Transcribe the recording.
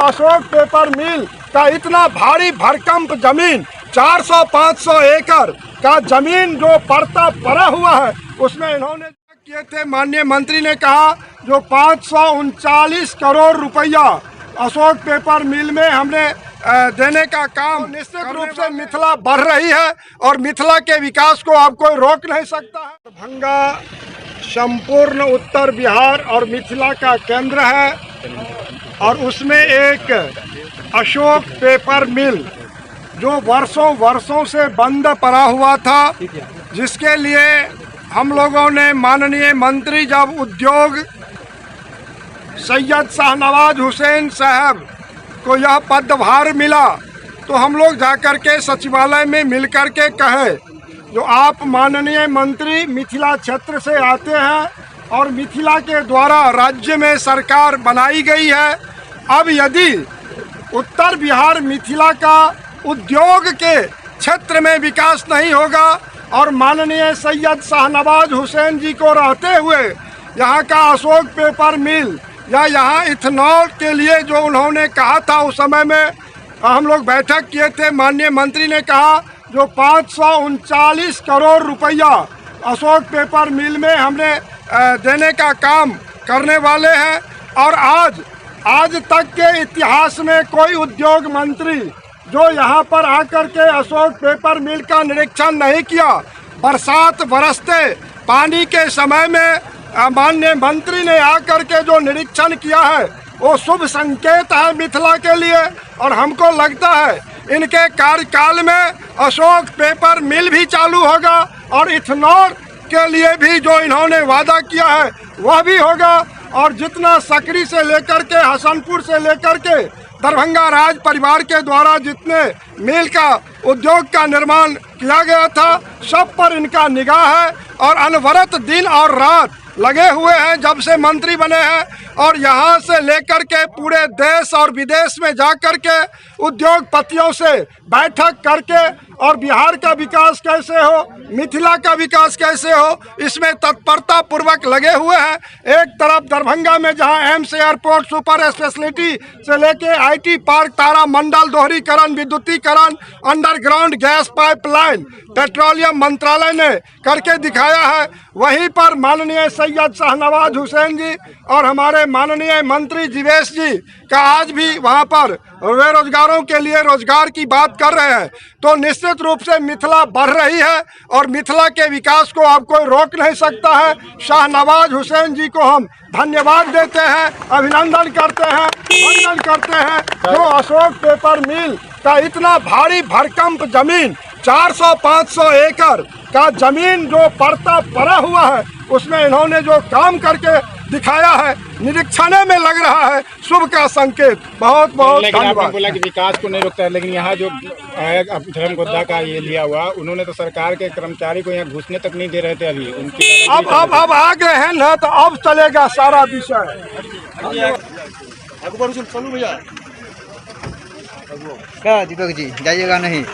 Ashok paper मिल का इतना भारी भरकम जमीन 400-500 एकड़ का जमीन जो पड़ा हुआ है, उसमें इन्होंने किए थे। माननीय मंत्री ने कहा जो 539 करोड़ रुपया अशोक पेपर मिल में हमने देने का काम, निश्चित रूप से मिथिला बढ़ रही है और मिथिला के विकास को अब कोई रोक नहीं सकता है। दरभंगा संपूर्ण उत्तर बिहार और मिथिला का केंद्र है और उसमें एक अशोक पेपर मिल जो वर्षों से बंद पड़ा हुआ था, जिसके लिए हम लोगों ने माननीय मंत्री जब उद्योग सैयद शाहनवाज हुसैन साहब को यह पदभार मिला तो हम लोग जाकर के सचिवालय में मिलकर के कहे जो आप माननीय मंत्री मिथिला क्षेत्र से आते हैं और मिथिला के द्वारा राज्य में सरकार बनाई गई है, अब यदि उत्तर बिहार मिथिला का उद्योग के क्षेत्र में विकास नहीं होगा और माननीय सैयद शाहनवाज हुसैन जी को रहते हुए यहाँ का अशोक पेपर मिल या यहाँ इथेनॉल के लिए जो उन्होंने कहा था, उस समय में हम लोग बैठक किए थे, माननीय मंत्री ने कहा जो 539 करोड़ रुपया अशोक पेपर मिल में हमने देने का काम करने वाले हैं। और आज तक के इतिहास में कोई उद्योग मंत्री जो यहाँ पर आकर के अशोक पेपर मिल का निरीक्षण नहीं किया, बरसात बरसते पानी के समय में माननीय मंत्री ने आकर के जो निरीक्षण किया है वो शुभ संकेत है मिथिला के लिए। और हमको लगता है इनके कार्यकाल में अशोक पेपर मिल भी चालू होगा और इथेनॉल के लिए भी जो इन्होंने वादा किया है वह भी होगा। और जितना सकरी से लेकर के हसनपुर से लेकर के दरभंगा राज परिवार के द्वारा जितने मिल का उद्योग का निर्माण किया गया था, सब पर इनका निगाह है और अनवरत दिन और रात लगे हुए हैं जब से मंत्री बने हैं। और यहाँ से लेकर के पूरे देश और विदेश में जाकर के उद्योगपतियों से बैठक करके और बिहार का विकास कैसे हो, मिथिला का विकास कैसे हो, इसमें तत्परता पूर्वक लगे हुए हैं। एक तरफ दरभंगा में जहाँ एम्स एयरपोर्ट सुपर स्पेशलिटी से लेके IT पार्क, तारा मंडल, दोहरीकरण, विद्युतीकरण, अंडरग्राउंड गैस पाइपलाइन पेट्रोलियम मंत्रालय ने करके दिखाया है, वहीं पर माननीय सैयद शाहनवाज हुसैन जी और हमारे माननीय मंत्री जीवेश जी का आज भी वहां पर बेरोजगारों के लिए रोजगार की बात कर रहे हैं। तो निश्चित रूप से मिथिला बढ़ रही है और मिथिला के विकास को अब कोई रोक नहीं सकता है। शाहनवाज हुसैन जी को हम धन्यवाद देते हैं, अभिनंदन करते हैं, वंदन करते हैं जो अशोक पेपर मिल का इतना भारी भरकम जमीन 400-500 एकड़ का जमीन जो पड़ा हुआ है, उसमें इन्होंने जो काम करके दिखाया है, निरीक्षण में लग रहा है शुभ का संकेत। बहुत बहुत धन्यवाद। आपने बोला कि विकास को नहीं रोकता है, लेकिन यहाँ जो धर्मगोद्दा का ये लिया हुआ, उन्होंने तो सरकार के कर्मचारी को यहाँ घुसने तक नहीं दे रहे थे। अभी उनकी अब आ गए हैं ना, तो अब चलेगा सारा विषय। क्या दीपक जी जाइएगा नहीं?